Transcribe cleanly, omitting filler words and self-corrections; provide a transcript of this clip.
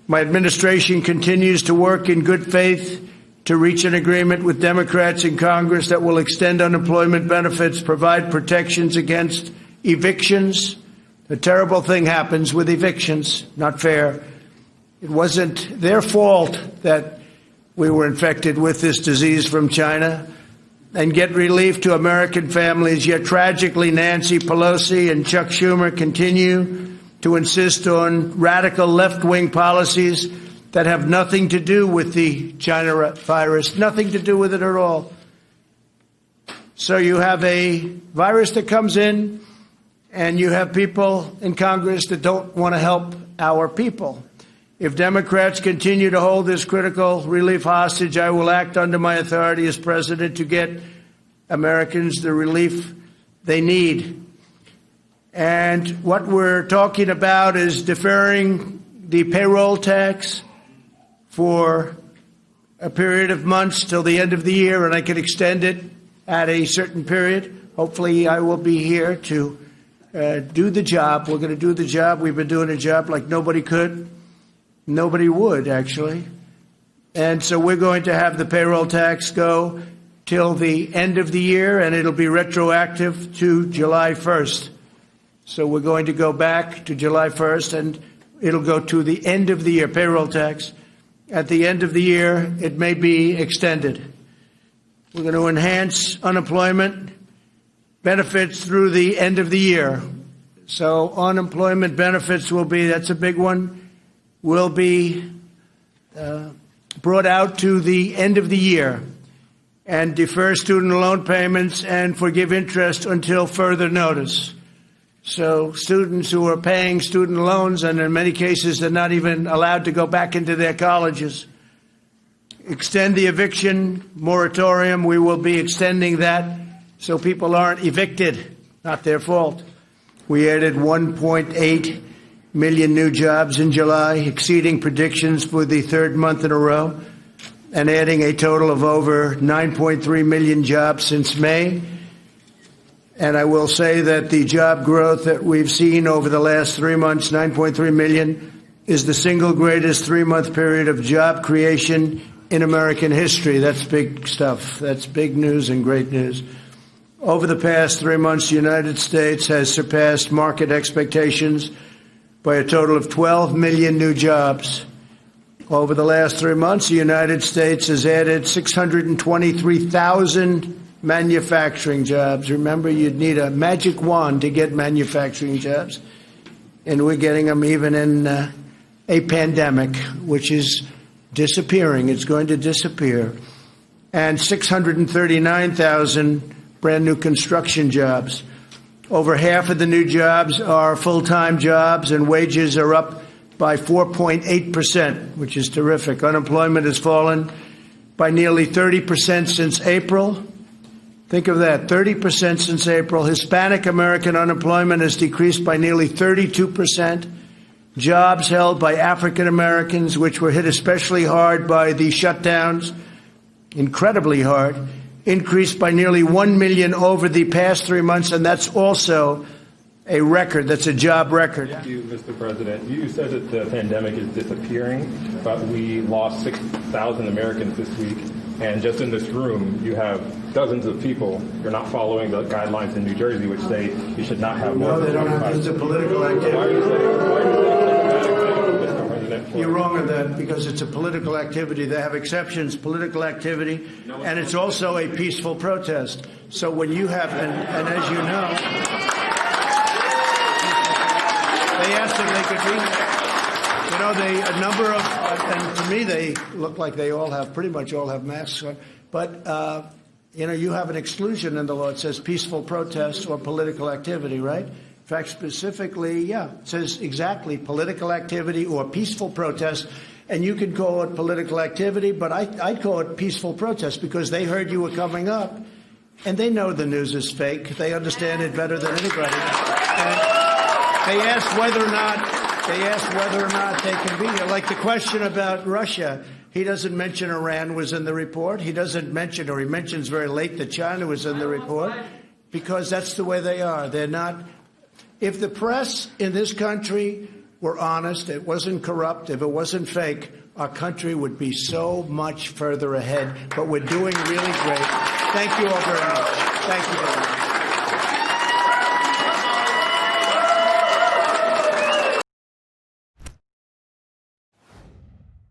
My administration continues to work in good faith to reach an agreement with Democrats in Congress that will extend unemployment benefits, provide protections against evictions. A terrible thing happens with evictions, not fair. It wasn't their fault that we were infected with this disease from China, and get relief to American families. Yet tragically, Nancy Pelosi and Chuck Schumer continue to insist on radical left-wing policies that have nothing to do with the China virus, nothing to do with it at all. So you have a virus that comes in, and you have people in Congress that don't want to help our people. If Democrats continue to hold this critical relief hostage, I will act under my authority as president to get Americans the relief they need. And what we're talking about is deferring the payroll tax for a period of months till the end of the year, and I can extend it at a certain period. Hopefully I will be here to do the job. We're going to do the job. We've been doing a job like nobody could. Nobody would, actually. And so we're going to have the payroll tax go till the end of the year, and it'll be retroactive to July 1st. So we're going to go back to July 1st, and it'll go to the end of the year, payroll tax. At the end of the year, it may be extended. We're going to enhance unemployment benefits through the end of the year. So unemployment benefits will be, that's a big one, will be brought out to the end of the year, and defer student loan payments and forgive interest until further notice. So students who are paying student loans, and in many cases they're not even allowed to go back into their colleges. Extend the eviction moratorium. We will be extending that so people aren't evicted, not their fault. We added 1.8 million new jobs in July, exceeding predictions for the third month in a row, and adding a total of over 9.3 million jobs since May. And I will say that the job growth that we've seen over the last 3 months, 9.3 million, is the single greatest three-month period of job creation in American history. That's big stuff. That's big news and great news. Over the past 3 months, the United States has surpassed market expectations by a total of 12 million new jobs. Over the last 3 months, the United States has added 623,000 manufacturing jobs. Remember, you'd need a magic wand to get manufacturing jobs. And we're getting them even in a pandemic, which is disappearing. It's going to disappear. And 639,000 brand new construction jobs. Over half of the new jobs are full-time jobs, and wages are up by 4.8%, which is terrific. Unemployment has fallen by nearly 30% since April. Think of that, 30% since April. Hispanic American unemployment has decreased by nearly 32%. Jobs held by African Americans, which were hit especially hard by the shutdowns, incredibly hard, increased by nearly 1 million over the past 3 months, and that's also a record. That's a job record. Thank you, Mr. President. You said that the pandemic is disappearing, but we lost 6,000 Americans this week, and just in this room, you have dozens of people who are not following the guidelines in New Jersey, which say you should not have more. No, they don't have. It's a political activity. You're wrong on that, because it's a political activity. They have exceptions, political activity, and it's also a peaceful protest. So when you have, and as you know, they asked if they could be, you know, a number of, and to me they look like they all have, pretty much all have masks on, but, you know, you have an exclusion in the law. It says peaceful protest or political activity, right? In fact, specifically, yeah, it says exactly political activity or peaceful protest. And you could call it political activity, but I'd call it peaceful protest, because they heard you were coming up, and they know the news is fake. They understand it better than anybody. And they asked whether or not they can be here. Like the question about Russia. He doesn't mention Iran was in the report. He doesn't mention, or he mentions very late, that China was in the report, because that's the way they are. They're not. If the press in this country were honest, it wasn't corrupt, if it wasn't fake, our country would be so much further ahead. But we're doing really great. Thank you all very much. Thank you very much.